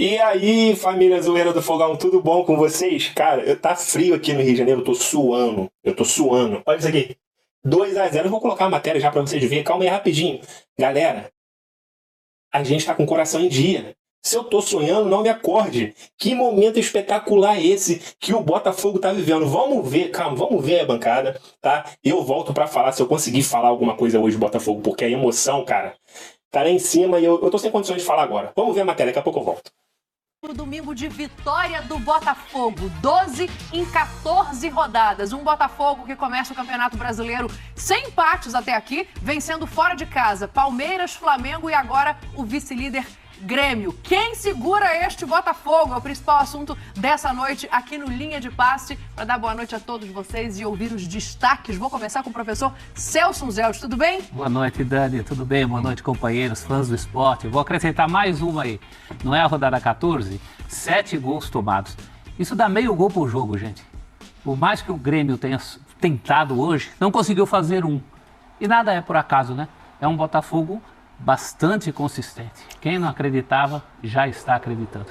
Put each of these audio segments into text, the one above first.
E aí, família zoeira do Fogão, tudo bom com vocês? Cara, tá frio aqui no Rio de Janeiro, eu tô suando. Eu tô suando. Olha isso aqui. 2-0. Eu vou colocar a matéria já pra vocês verem. Calma aí, rapidinho. Galera, a gente tá com o coração em dia. Se eu tô sonhando, não me acorde. Que momento espetacular é esse que o Botafogo tá vivendo? Vamos ver, calma, vamos ver a bancada, tá? Eu volto pra falar, se eu conseguir falar alguma coisa hoje do Botafogo, porque a emoção, cara, tá lá em cima e eu tô sem condições de falar agora. Vamos ver a matéria, daqui a pouco eu volto. No domingo de vitória do Botafogo, 12 em 14 rodadas. Um Botafogo que começa o Campeonato Brasileiro sem empates até aqui, vencendo fora de casa Palmeiras, Flamengo e agora o vice-líder Grêmio. Quem segura este Botafogo? É o principal assunto dessa noite aqui no Linha de Passe. Para dar boa noite a todos vocês e ouvir os destaques, vou começar com o professor Celso Zelt. Tudo bem? Boa noite, Dani. Tudo bem? Boa noite, companheiros, fãs do esporte. Vou acrescentar mais uma aí. Não é a rodada 14? 7 gols tomados. Isso dá meio gol por jogo, gente. Por mais que o Grêmio tenha tentado hoje, não conseguiu fazer um. E nada é por acaso, né? É um Botafogo bastante consistente. Quem não acreditava, já está acreditando.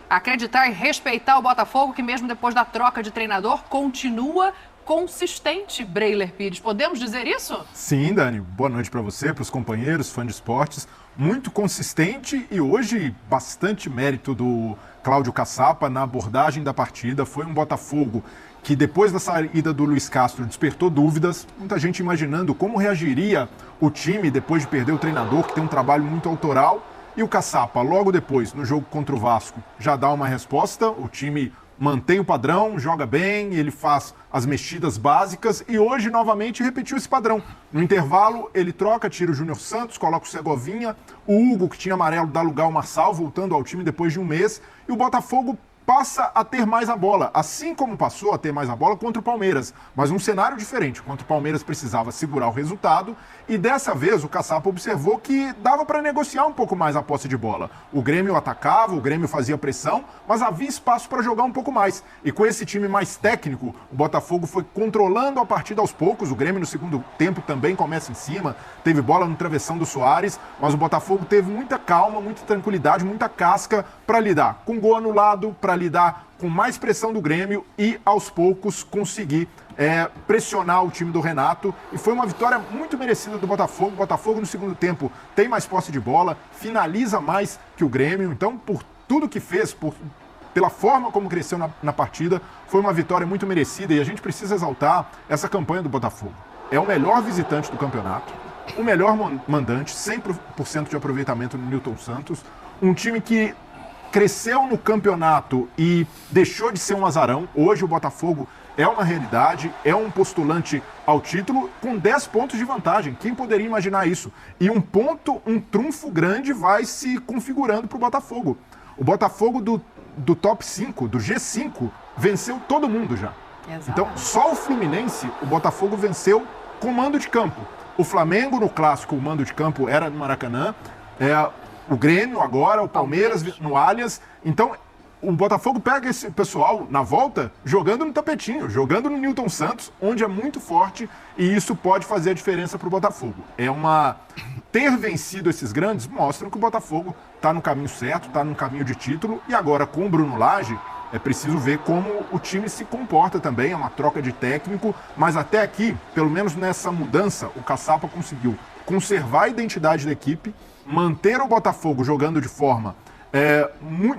Acreditar e respeitar o Botafogo, que mesmo depois da troca de treinador, continua consistente, Breiler Pires. Podemos dizer isso? Sim, Dani. Boa noite para você, para os companheiros, fãs de esportes. Muito consistente e hoje bastante mérito do Cláudio Caçapa na abordagem da partida. Foi um Botafogo que depois da saída do Luiz Castro despertou dúvidas, muita gente imaginando como reagiria o time depois de perder o treinador, que tem um trabalho muito autoral, e o Caçapa, logo depois, no jogo contra o Vasco, já dá uma resposta, o time mantém o padrão, joga bem, ele faz as mexidas básicas e hoje novamente repetiu esse padrão. No intervalo, ele troca, tira o Júnior Santos, coloca o Segovinha, o Hugo, que tinha amarelo, dá lugar ao Marçal, voltando ao time depois de um mês, e o Botafogo passa a ter mais a bola, assim como passou a ter mais a bola contra o Palmeiras, mas um cenário diferente. Contra o Palmeiras precisava segurar o resultado e dessa vez o Caçapa observou que dava para negociar um pouco mais a posse de bola. O Grêmio atacava, o Grêmio fazia pressão, mas havia espaço para jogar um pouco mais. E com esse time mais técnico, o Botafogo foi controlando a partida aos poucos. O Grêmio no segundo tempo também começa em cima, teve bola no travessão do Soares, mas o Botafogo teve muita calma, muita tranquilidade, muita casca para lidar com gol anulado, para lidar com mais pressão do Grêmio e, aos poucos, conseguir pressionar o time do Renato. E foi uma vitória muito merecida do Botafogo. O Botafogo, no segundo tempo, tem mais posse de bola, finaliza mais que o Grêmio. Então, por tudo que fez, pela forma como cresceu na partida, foi uma vitória muito merecida. E a gente precisa exaltar essa campanha do Botafogo. É o melhor visitante do campeonato, o melhor mandante, 100% de aproveitamento no Newton Santos. Um time que cresceu no campeonato e deixou de ser um azarão. Hoje o Botafogo é uma realidade, é um postulante ao título com 10 pontos de vantagem. Quem poderia imaginar isso? E um trunfo grande vai se configurando para o Botafogo. O Botafogo do top 5, do G5, venceu todo mundo já. Exato. Então, só o Fluminense, o Botafogo venceu com mando de campo. O Flamengo, no clássico, o mando de campo era no Maracanã. O Grêmio agora, o Palmeiras no Allianz. Então, o Botafogo pega esse pessoal na volta jogando no tapetinho, jogando no Newton Santos, onde é muito forte e isso pode fazer a diferença para o Botafogo. Ter vencido esses grandes mostram que o Botafogo está no caminho certo, está no caminho de título e agora com o Bruno Lage é preciso ver como o time se comporta também, é uma troca de técnico, mas até aqui, pelo menos nessa mudança, o Caçapa conseguiu conservar a identidade da equipe, manter o Botafogo jogando de forma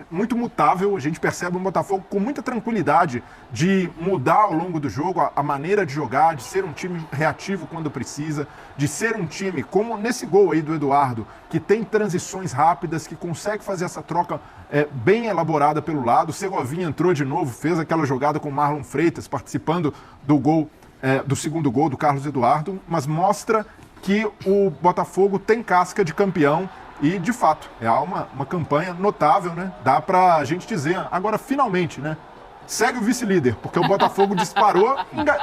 muito mutável. A gente percebe um Botafogo com muita tranquilidade de mudar ao longo do jogo a maneira de jogar, de ser um time reativo quando precisa, de ser um time, como nesse gol aí do Eduardo, que tem transições rápidas, que consegue fazer essa troca bem elaborada pelo lado. O Segovinha entrou de novo, fez aquela jogada com o Marlon Freitas, participando do gol, do segundo gol do Carlos Eduardo, mas mostra que o Botafogo tem casca de campeão e, de fato, é uma campanha notável, né? Dá pra gente dizer, agora finalmente, né? segue o vice-líder, porque o Botafogo disparou,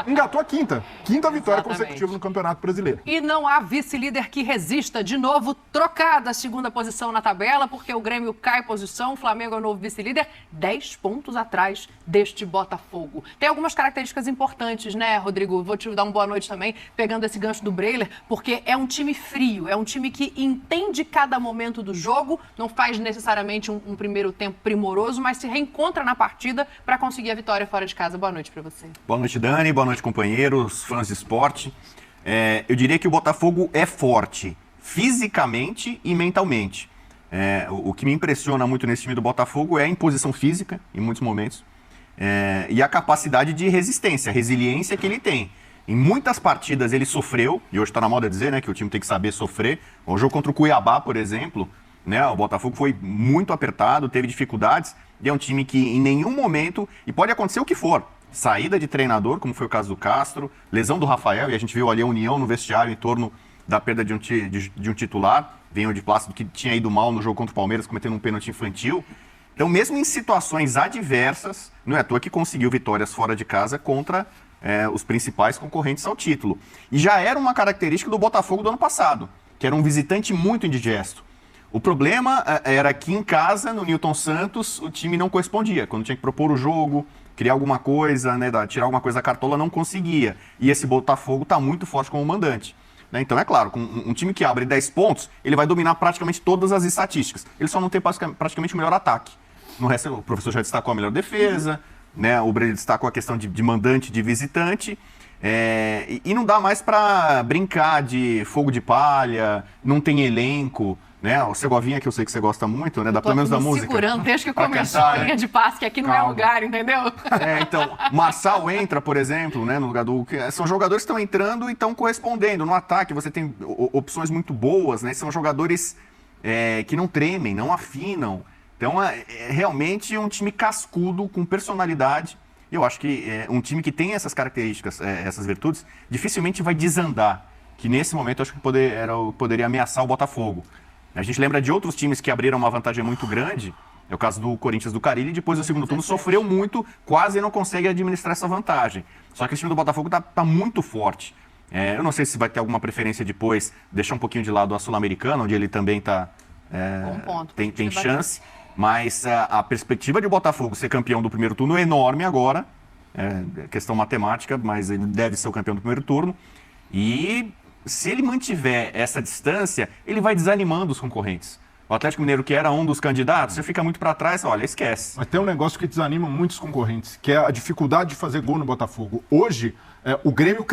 engatou a quinta vitória Exatamente. consecutiva no Campeonato Brasileiro. E não há vice-líder que resista. De novo, trocada a segunda posição na tabela, porque o Grêmio cai posição, o Flamengo é o novo vice-líder, 10 pontos atrás deste Botafogo. Tem algumas características importantes, né, Rodrigo? Vou te dar uma boa noite também, pegando esse gancho do Breiler, porque é um time frio, é um time que entende cada momento do jogo, não faz necessariamente um primeiro tempo primoroso, mas se reencontra na partida para conseguir a vitória fora de casa. Boa noite para você. Boa noite, Dani. Boa noite, companheiros, fãs de esporte. Eu diria que o Botafogo é forte fisicamente e mentalmente. O que me impressiona muito nesse time do Botafogo é a imposição física, em muitos momentos, e a capacidade de resistência, a resiliência que ele tem. Em muitas partidas ele sofreu, e hoje está na moda dizer, né, que o time tem que saber sofrer. O jogo contra o Cuiabá, por exemplo, né, o Botafogo foi muito apertado, teve dificuldades, e é um time que em nenhum momento, e pode acontecer o que for, saída de treinador, como foi o caso do Castro, lesão do Rafael, e a gente viu ali a união no vestiário em torno da perda de um titular, veio de Plácido, que tinha ido mal no jogo contra o Palmeiras, cometendo um pênalti infantil. Então, mesmo em situações adversas, não é à toa que conseguiu vitórias fora de casa contra os principais concorrentes ao título. E já era uma característica do Botafogo do ano passado, que era um visitante muito indigesto. O problema era que em casa, no Newton Santos, o time não correspondia. Quando tinha que propor o jogo, criar alguma coisa, né, tirar alguma coisa da cartola, não conseguia. E esse Botafogo está muito forte como mandante. Né? Então, é claro, com um time que abre 10 pontos, ele vai dominar praticamente todas as estatísticas. Ele só não tem praticamente o melhor ataque. No resto, o professor já destacou a melhor defesa, né? O Breno destacou a questão de mandante, de visitante. E não dá mais para brincar de fogo de palha, não tem elenco. Né? O Segovinha, que eu sei que você gosta muito, né? Pelo menos da música. Segurando desde que começou a linha de passe, que aqui não é lugar, entendeu? Então, Marçal entra, por exemplo, né, no lugar do... São jogadores que estão entrando e estão correspondendo. No ataque você tem opções muito boas, né? São jogadores que não tremem, não afinam. Então, é realmente um time cascudo, com personalidade. Eu acho que um time que tem essas características, essas virtudes, dificilmente vai desandar. Que nesse momento eu acho que poderia ameaçar o Botafogo. A gente lembra de outros times que abriram uma vantagem muito grande, é o caso do Corinthians do Carille, e depois do segundo turno sofreu muito, quase não consegue administrar essa vantagem. Só que esse time do Botafogo tá muito forte. Eu não sei se vai ter alguma preferência depois, deixar um pouquinho de lado a Sul-Americana, onde ele também tem chance, mas a perspectiva de o Botafogo ser campeão do primeiro turno é enorme agora, questão matemática, mas ele deve ser o campeão do primeiro turno, e... se ele mantiver essa distância, ele vai desanimando os concorrentes. O Atlético Mineiro, que era um dos candidatos, você fica muito para trás, olha, esquece. Mas tem um negócio que desanima muitos concorrentes, que é a dificuldade de fazer gol no Botafogo. Hoje, o Grêmio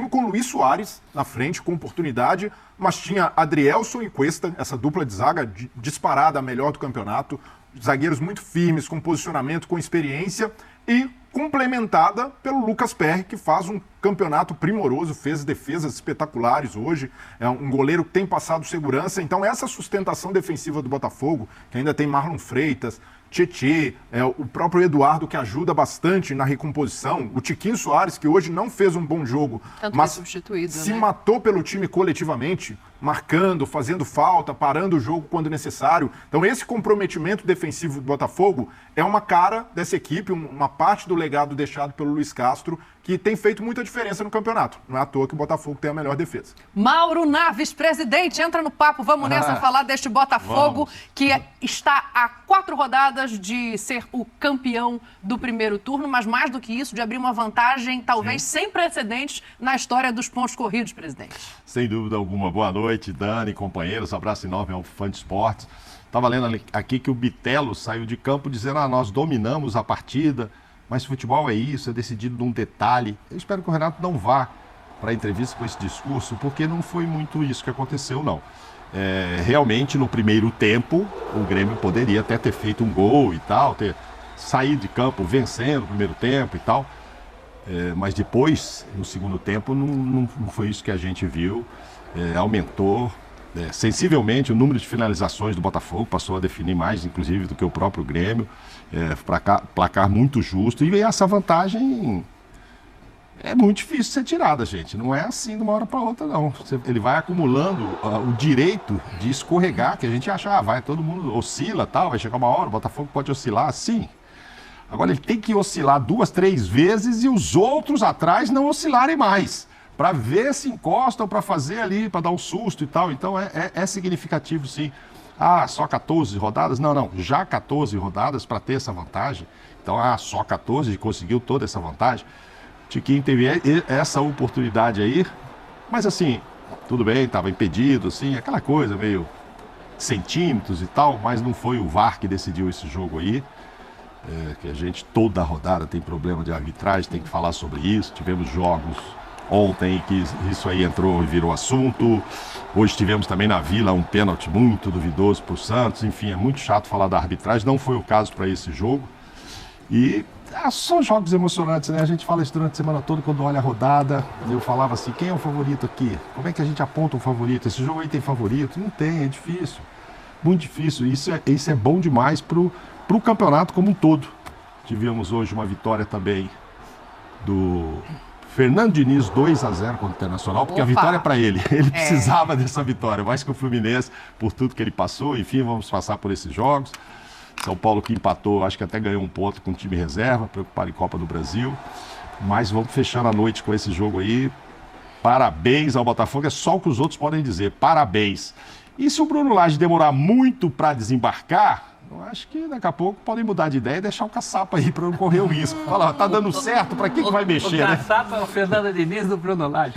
com o Luiz Soares na frente, com oportunidade, mas tinha Adrielson e Cuesta, essa dupla de zaga disparada, a melhor do campeonato, zagueiros muito firmes, com posicionamento, com experiência, e complementada pelo Lucas Perry, que faz um campeonato primoroso, fez defesas espetaculares hoje, é um goleiro que tem passado segurança. Então essa sustentação defensiva do Botafogo, que ainda tem Marlon Freitas, Tietê, o próprio Eduardo, que ajuda bastante na recomposição, o Tiquinho Soares, que hoje não fez um bom jogo, mas se matou pelo time coletivamente, marcando, fazendo falta, parando o jogo quando necessário. Então esse comprometimento defensivo do Botafogo é uma cara dessa equipe, uma parte do legado deixado pelo Luiz Castro, que tem feito muita diferença no campeonato. Não é à toa que o Botafogo tem a melhor defesa. Mauro Naves, presidente, entra no papo. Vamos nessa falar deste Botafogo, que está a 4 rodadas de ser o campeão do primeiro turno, mas mais do que isso, de abrir uma vantagem talvez sem precedentes na história dos pontos corridos, presidente. Sem dúvida alguma. Boa noite, Dani, companheiros. Abraço enorme ao fã de esportes. Estava lendo aqui que o Bitelo saiu de campo dizendo: nós dominamos a partida, mas futebol é isso, é decidido num detalhe. Eu espero que o Renato não vá para a entrevista com esse discurso, porque não foi muito isso que aconteceu, não. Realmente, no primeiro tempo, o Grêmio poderia até ter feito um gol e tal, ter saído de campo vencendo o primeiro tempo e tal. Mas depois, no segundo tempo, não foi isso que a gente viu. Aumentou sensivelmente o número de finalizações do Botafogo, passou a definir mais, inclusive, do que o próprio Grêmio. Placar muito justo. E essa vantagem é muito difícil de ser tirada, gente. Não é assim de uma hora para outra, não. Ele vai acumulando o direito de escorregar, que a gente acha, todo mundo oscila, tal, vai chegar uma hora, o Botafogo pode oscilar, sim. Agora ele tem que oscilar 2, 3 vezes e os outros atrás não oscilarem mais, para ver se encostam, para fazer ali, para dar um susto e tal. Então é significativo, sim. Ah, só 14 rodadas? Não, já 14 rodadas para ter essa vantagem. Então, só 14 e conseguiu toda essa vantagem. Tiquinho teve essa oportunidade aí, mas assim, tudo bem, estava impedido, assim, aquela coisa meio centímetros e tal, mas não foi o VAR que decidiu esse jogo aí. Que a gente, toda rodada, tem problema de arbitragem, tem que falar sobre isso. Tivemos jogos ontem que isso aí entrou e virou assunto. Hoje tivemos também na Vila um pênalti muito duvidoso para o Santos. Enfim, é muito chato falar da arbitragem, não foi o caso para esse jogo. E são jogos emocionantes, né? A gente fala isso durante a semana toda, quando olha a rodada. Eu falava assim, quem é o favorito aqui? Como é que a gente aponta um favorito? Esse jogo aí tem favorito? Não tem, é difícil. Muito difícil. Isso é bom demais pro campeonato como um todo. Tivemos hoje uma vitória também do Fernando Diniz, 2-0 contra o Internacional, porque a vitória é para ele. Ele precisava dessa vitória, mais que o Fluminense, por tudo que ele passou. Enfim, vamos passar por esses jogos. São Paulo que empatou, acho que até ganhou um ponto com o time reserva, preocupado em Copa do Brasil. Mas vamos fechando a noite com esse jogo aí. Parabéns ao Botafogo, é só o que os outros podem dizer. Parabéns. E se o Bruno Lage demorar muito para desembarcar, eu acho que daqui a pouco podem mudar de ideia e deixar o Caçapa aí para não correr o risco. Fala, tá dando certo, para que vai mexer, o né? O Caçapa é o Fernando Diniz do Bruno Lage.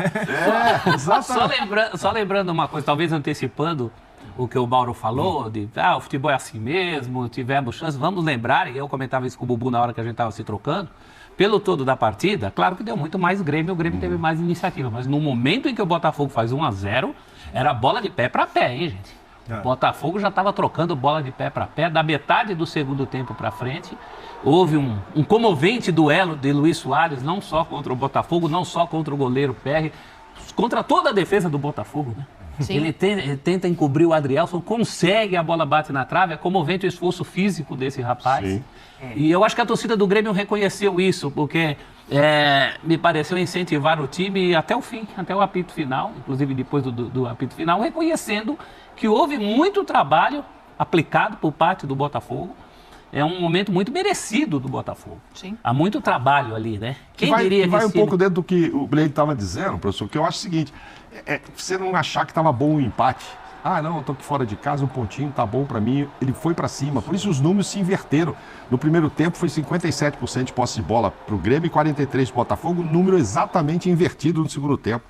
Exatamente. Só lembrando uma coisa, talvez antecipando o que o Mauro falou, de o futebol é assim mesmo, tivemos chance. Vamos lembrar, e eu comentava isso com o Bubu na hora que a gente estava se trocando, pelo todo da partida, claro que deu muito mais Grêmio, o Grêmio teve mais iniciativa, mas no momento em que o Botafogo faz 1-0, era bola de pé para pé, hein, gente? O Botafogo já estava trocando bola de pé para pé, da metade do segundo tempo para frente. Houve um comovente duelo de Luiz Soares, não só contra o Botafogo, não só contra o goleiro Perry, contra toda a defesa do Botafogo, né? Ele tenta encobrir o Adrielson, consegue, a bola bate na trave, é comovente o esforço físico desse rapaz. Sim. E eu acho que a torcida do Grêmio reconheceu isso, porque me pareceu incentivar o time até o fim, até o apito final, inclusive depois do apito final, reconhecendo que houve muito trabalho aplicado por parte do Botafogo. É um momento muito merecido do Botafogo. Sim. Há muito trabalho ali, né? Quem diria que vai um pouco dentro do que o Blade estava dizendo, professor, que eu acho o seguinte, você não achar que estava bom o empate. Não, eu tô aqui fora de casa, um pontinho tá bom para mim. Ele foi para cima, por isso os números se inverteram. No primeiro tempo foi 57% de posse de bola para o Grêmio e 43% do Botafogo, número exatamente invertido no segundo tempo.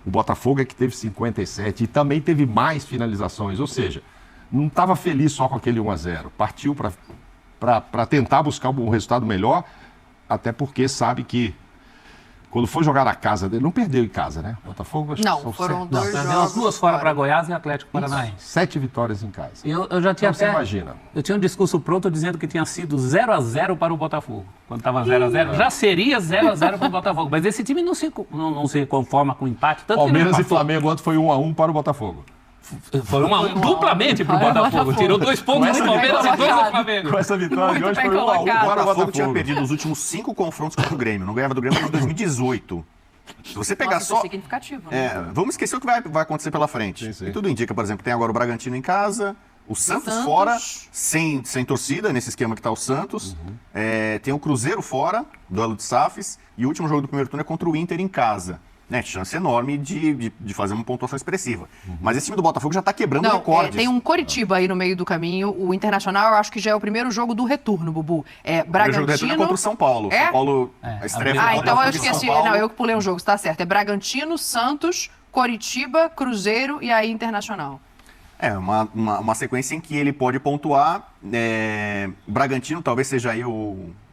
O Botafogo é que teve 57% e também teve mais finalizações, ou seja, não estava feliz só com aquele 1-0, partiu para tentar buscar um resultado melhor, até porque sabe que quando for jogar na casa dele, não perdeu em casa, né? Botafogo, acho não, foram 2 jogos. Perdeu as 2 fora para Goiás e Atlético Paranaense. 7 vitórias em casa. Eu já tinha então, você imagina. Eu tinha um discurso pronto dizendo que tinha sido 0-0 para o Botafogo. Quando estava 0-0, já seria 0-0 para o Botafogo. Mas esse time não se conforma com empate. Tanto Palmeiras e Flamengo ontem foi 1-1 para o Botafogo. Foi 1-1 duplamente para o Botafogo. Tirou 2 pontos do Palmeiras e 2 do Flamengo. Com essa vitória de hoje foi 1-1 para o Botafogo. Tinha perdido os últimos 5 confrontos contra o Grêmio. Não ganhava do Grêmio desde 2018. Se você pegar só. Significativo, né? Vamos esquecer o que vai acontecer pela frente. Sim. E tudo indica, por exemplo, tem agora o Bragantino em casa, o Santos fora, sem torcida, nesse esquema que está o Santos. Tem o Cruzeiro fora, duelo de SAFs, e o último jogo do primeiro turno é contra o Inter em casa. Chance enorme de fazer uma pontuação expressiva. Mas esse time do Botafogo já está quebrando recordes. Tem um Coritiba aí no meio do caminho. O Internacional, eu acho que já é o primeiro jogo do retorno, Bubu. Bragantino. O primeiro jogo do retorno é contra o São Paulo. São Paulo, a estreia então eu esqueci. Não, eu que pulei um jogo, está certo. É Bragantino, Santos, Coritiba, Cruzeiro e aí Internacional. Uma sequência em que ele pode pontuar. Bragantino talvez seja aí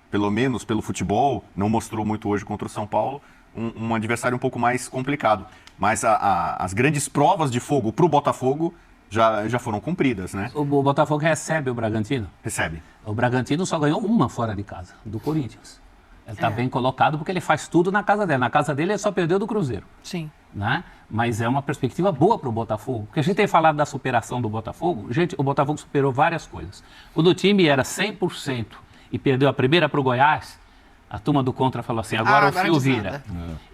pelo menos pelo futebol, não mostrou muito hoje contra o São Paulo, um adversário um pouco mais complicado. Mas as grandes provas de fogo para o Botafogo já foram cumpridas, né? O Botafogo recebe o Bragantino? Recebe. O Bragantino só ganhou uma fora de casa, do Corinthians. Ele está bem colocado porque ele faz tudo na casa dele. Na casa dele ele só perdeu do Cruzeiro. Sim. Né? Mas é uma perspectiva boa para o Botafogo. Porque a gente tem falado da superação do Botafogo. Gente, o Botafogo superou várias coisas. Quando o time era 100% e perdeu a primeira para o Goiás, A turma do contra falou assim, agora o fio vira.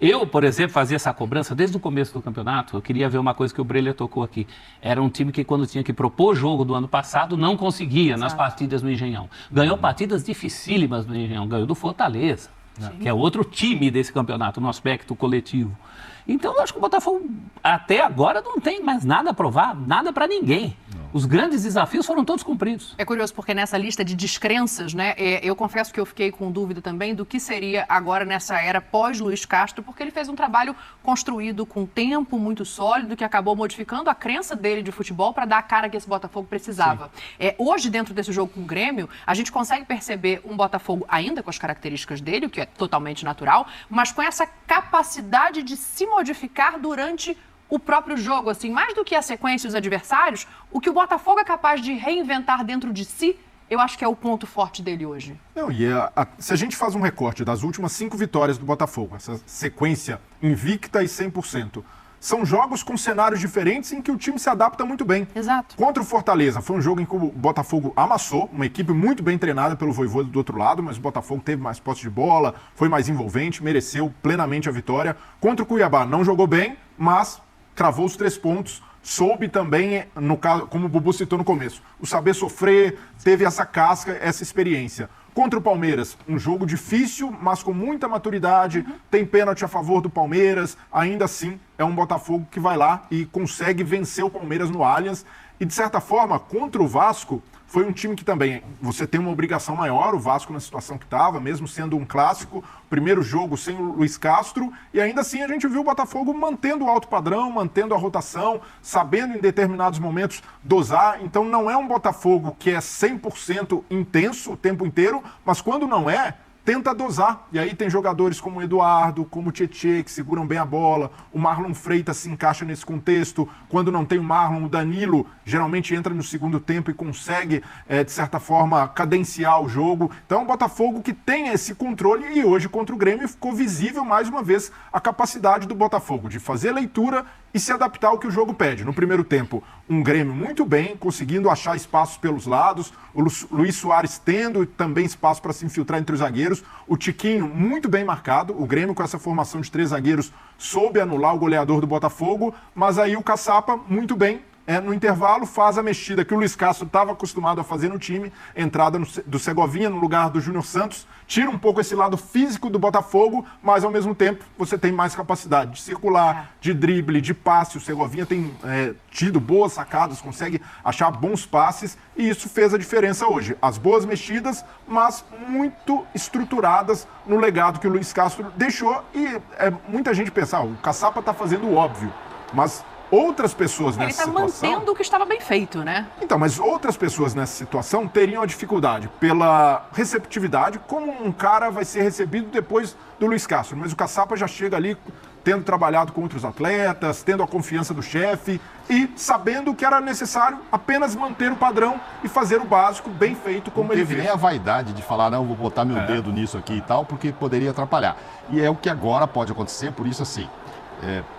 Eu, por exemplo, fazia essa cobrança desde o começo do campeonato. Eu queria ver uma coisa que o Breler tocou aqui. Era um time que, quando tinha que propor jogo do ano passado, não conseguia nas partidas no Engenhão. Ganhou partidas dificílimas no Engenhão. Ganhou do Fortaleza, que é outro time desse campeonato, no aspecto coletivo. Então, eu acho que o Botafogo, até agora, não tem mais nada a provar, nada para ninguém. Os grandes desafios foram todos cumpridos. É curioso porque nessa lista de descrenças, né, eu confesso que eu fiquei com dúvida também do que seria agora nessa era pós-Luiz Castro, porque ele fez um trabalho construído com tempo muito sólido, que acabou modificando a crença dele de futebol para dar a cara que esse Botafogo precisava. Hoje, dentro desse jogo com o Grêmio, a gente consegue perceber um Botafogo ainda com as características dele, o que é totalmente natural, mas com essa capacidade de se modificar durante o próprio jogo, assim, mais do que a sequência e os adversários, o que o Botafogo é capaz de reinventar dentro de si, eu acho que é o ponto forte dele hoje. Não, e se a gente faz um recorte das últimas 5 vitórias do Botafogo, essa sequência invicta e 100%, são jogos com cenários diferentes em que o time se adapta muito bem. Exato. Contra o Fortaleza, foi um jogo em que o Botafogo amassou, uma equipe muito bem treinada pelo Vojvoda do outro lado, mas o Botafogo teve mais posse de bola, foi mais envolvente, mereceu plenamente a vitória. Contra o Cuiabá, não jogou bem, mas cravou os 3 pontos, soube também, no caso, como o Bubu citou no começo, o saber sofrer, teve essa casca, essa experiência. Contra o Palmeiras, um jogo difícil, mas com muita maturidade, tem pênalti a favor do Palmeiras, ainda assim é um Botafogo que vai lá e consegue vencer o Palmeiras no Allianz. E de certa forma, contra o Vasco, foi um time que também, você tem uma obrigação maior, o Vasco na situação que estava, mesmo sendo um clássico, primeiro jogo sem o Luiz Castro, e ainda assim a gente viu o Botafogo mantendo o alto padrão, mantendo a rotação, sabendo em determinados momentos dosar. Então não é um Botafogo que é 100% intenso o tempo inteiro, mas quando não é, tenta dosar. E aí tem jogadores como o Eduardo, como o Tietê, que seguram bem a bola. O Marlon Freitas se encaixa nesse contexto. Quando não tem o Marlon, o Danilo geralmente entra no segundo tempo e consegue, de certa forma, cadenciar o jogo. Então é um Botafogo que tem esse controle, e hoje contra o Grêmio ficou visível mais uma vez a capacidade do Botafogo de fazer leitura e se adaptar ao que o jogo pede. No primeiro tempo, um Grêmio muito bem, conseguindo achar espaços pelos lados, o Luiz Soares tendo também espaço para se infiltrar entre os zagueiros, o Tiquinho muito bem marcado, o Grêmio com essa formação de 3 zagueiros soube anular o goleador do Botafogo, mas aí o Caçapa muito bem, no intervalo faz a mexida que o Luiz Castro estava acostumado a fazer no time, entrada do Segovinha no lugar do Júnior Santos, tira um pouco esse lado físico do Botafogo, mas ao mesmo tempo você tem mais capacidade de circular, de drible, de passe. O Segovinha tem tido boas sacadas, consegue achar bons passes, e isso fez a diferença hoje. As boas mexidas, mas muito estruturadas no legado que o Luiz Castro deixou, e muita gente pensa, o Caçapa está fazendo o óbvio, mas outras pessoas nessa situação... Ele está mantendo o que estava bem feito, né? Então, mas outras pessoas nessa situação teriam a dificuldade pela receptividade, como um cara vai ser recebido depois do Luiz Castro. Mas o Caçapa já chega ali tendo trabalhado com outros atletas, tendo a confiança do chefe e sabendo que era necessário apenas manter o padrão e fazer o básico bem feito como ele fez. Não teve nem a vaidade de falar, não, vou botar meu dedo nisso aqui e tal, porque poderia atrapalhar. E é o que agora pode acontecer, por isso assim...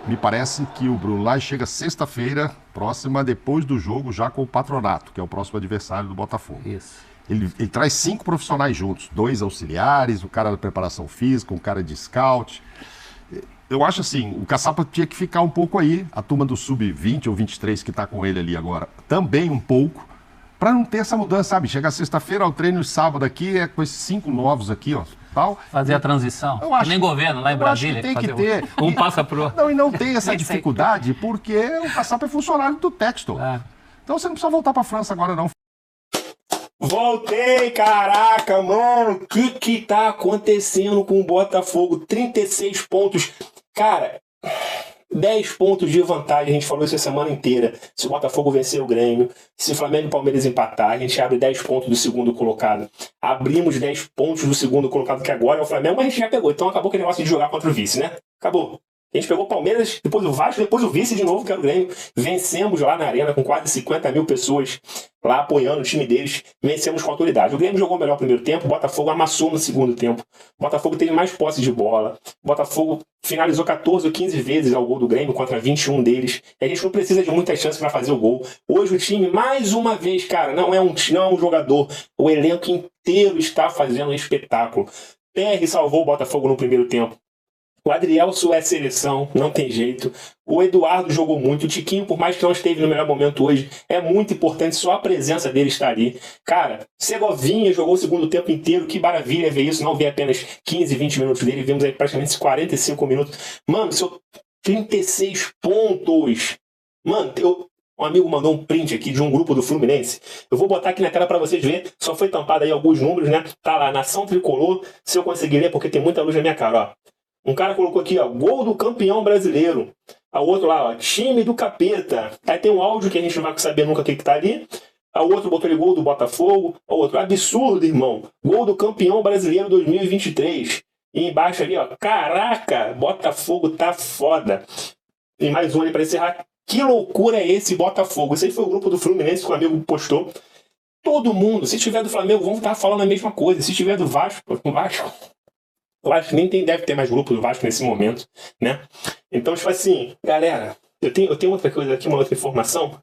me parece que o Bruno Lage chega sexta-feira próxima, depois do jogo, já com o Patronato, que é o próximo adversário do Botafogo. Isso. Ele traz 5 profissionais juntos, 2 auxiliares, o cara da preparação física, um cara de scout. Eu acho assim, o Caçapa tinha que ficar um pouco aí, a turma do sub-20 ou 23 que está com ele ali agora, também um pouco, para não ter essa mudança, sabe? Chegar sexta-feira ao treino, sábado aqui, com esses 5 novos aqui, ó. Tal. Fazer a transição. Eu acho, nem governo lá em Brasília. Tem que ter. Um passa pro outro. Não, e não tem essa dificuldade, porque o Caçapa é funcionário do Textor. Então você não precisa voltar para a França agora, não. Voltei, caraca, mano. O que tá acontecendo com o Botafogo? 36 pontos. Cara, 10 pontos de vantagem. A gente falou isso a semana inteira. Se o Botafogo vencer o Grêmio, se o Flamengo e o Palmeiras empatar, a gente abre 10 pontos do segundo colocado. Abrimos 10 pontos do segundo colocado, que agora é o Flamengo, mas a gente já pegou. Então acabou aquele negócio de jogar contra o vice, né? Acabou. A gente pegou o Palmeiras, depois o Vasco, depois o vice de novo, que era o Grêmio. Vencemos lá na arena com quase 50 mil pessoas lá apoiando o time deles. Vencemos com autoridade. O Grêmio jogou melhor no primeiro tempo, o Botafogo amassou no segundo tempo. O Botafogo teve mais posse de bola. O Botafogo finalizou 14 ou 15 vezes ao gol do Grêmio contra 21 deles. E a gente não precisa de muitas chances para fazer o gol. Hoje o time, mais uma vez, cara, não é um jogador. O elenco inteiro está fazendo um espetáculo. PR salvou o Botafogo no primeiro tempo. O Adrielson é seleção, não tem jeito. O Eduardo jogou muito. O Tiquinho, por mais que não esteve no melhor momento hoje, é muito importante. Só a presença dele está ali. Cara, Segovinha jogou o segundo tempo inteiro. Que maravilha ver isso. Não ver apenas 15, 20 minutos dele. Vimos aí praticamente 45 minutos. Mano, 36 pontos. Mano, um amigo mandou um print aqui de um grupo do Fluminense. Eu vou botar aqui na tela para vocês verem. Só foi tampado aí alguns números, né? Tá lá, Nação Tricolor. Se eu conseguir ler, porque tem muita luz na minha cara, ó. Um cara colocou aqui, ó, gol do campeão brasileiro. O outro lá, ó, time do capeta. Aí tem um áudio que a gente não vai saber nunca o que tá ali. O outro botou ali, gol do Botafogo. O outro, absurdo, irmão. Gol do campeão brasileiro 2023. E embaixo ali, ó, caraca, Botafogo tá foda. E mais um ali pra encerrar. Que loucura é esse Botafogo? Esse aí foi o grupo do Fluminense que o amigo postou. Todo mundo, se tiver do Flamengo, vamos estar falando a mesma coisa. Se tiver do Vasco, eu acho que nem deve ter mais grupo do Vasco nesse momento, né? Então, tipo assim, galera, eu tenho outra coisa aqui, uma outra informação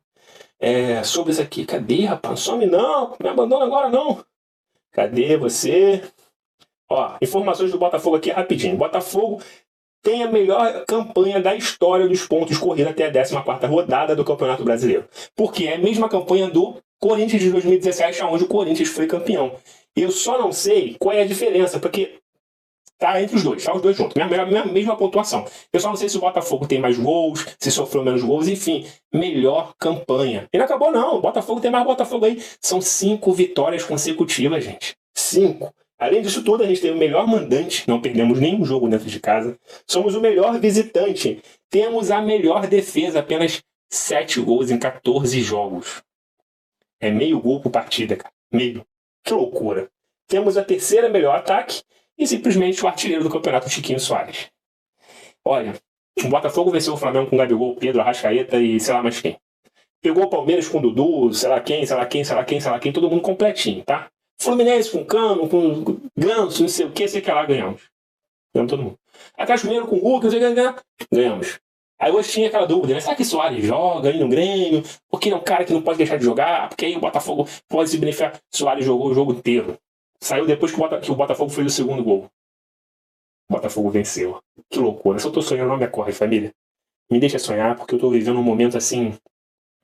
sobre isso aqui. Cadê, rapaz? Some não, me abandona agora não. Cadê você? Ó, informações do Botafogo aqui rapidinho. Botafogo tem a melhor campanha da história dos pontos corridos até a 14ª rodada do Campeonato Brasileiro. Porque é a mesma campanha do Corinthians de 2017, onde o Corinthians foi campeão. Eu só não sei qual é a diferença, porque tá entre os dois, tá os dois juntos, mesma pontuação. Eu só não sei se o Botafogo tem mais gols, se sofreu menos gols, enfim, melhor campanha. E não acabou não, o Botafogo tem mais Botafogo aí. São 5 vitórias consecutivas, gente. 5. Além disso tudo, a gente tem o melhor mandante, não perdemos nenhum jogo dentro de casa. Somos o melhor visitante. Temos a melhor defesa, apenas 7 gols em 14 jogos. É meio gol por partida, cara. Meio. Que loucura. Temos a terceira melhor ataque e simplesmente o artilheiro do campeonato, Chiquinho Soares. Olha, o Botafogo venceu o Flamengo com o Gabigol, Pedro, Arrascaeta e sei lá mais quem. Pegou o Palmeiras com o Dudu, sei lá quem, todo mundo completinho, tá? Fluminense com Cano, com Ganso, não sei o que, sei que lá, ganhamos. Ganhamos todo mundo. Atlético Mineiro com Hulk, não sei o que, ganhamos. Aí hoje tinha aquela dúvida, né? Será que Soares joga aí no Grêmio? Porque ele é um cara que não pode deixar de jogar, porque aí o Botafogo pode se beneficiar. Soares jogou o jogo inteiro. Saiu depois que o Botafogo fez o segundo gol. O Botafogo venceu. Que loucura. Se eu tô sonhando, não me acorre, família. Me deixa sonhar, porque eu tô vivendo um momento assim,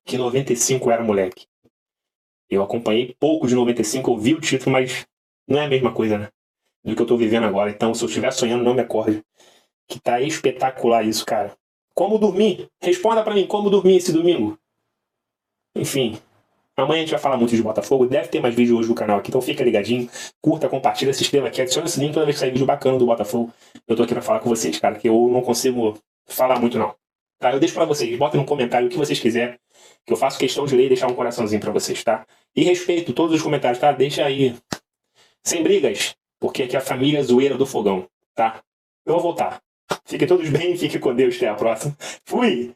que 95 era moleque. Eu acompanhei pouco de 95, eu vi o título, mas não é a mesma coisa, né? Do que eu tô vivendo agora. Então, se eu estiver sonhando, não me acorde. Que tá espetacular isso, cara. Como dormir? Responda pra mim, como dormir esse domingo? Enfim, amanhã a gente vai falar muito de Botafogo. Deve ter mais vídeo hoje no canal aqui, então fica ligadinho. Curta, compartilha, se inscreva aqui, adiciona o sininho toda vez que sair vídeo bacana do Botafogo. Eu tô aqui pra falar com vocês, cara, que eu não consigo falar muito, não. Tá? Eu deixo pra vocês, botem no comentário o que vocês quiserem, que eu faço questão de ler e deixar um coraçãozinho pra vocês, tá? E respeito todos os comentários, tá? Deixa aí. Sem brigas, porque aqui é a família zoeira do fogão, tá? Eu vou voltar. Fiquem todos bem, fiquem com Deus, até a próxima. Fui!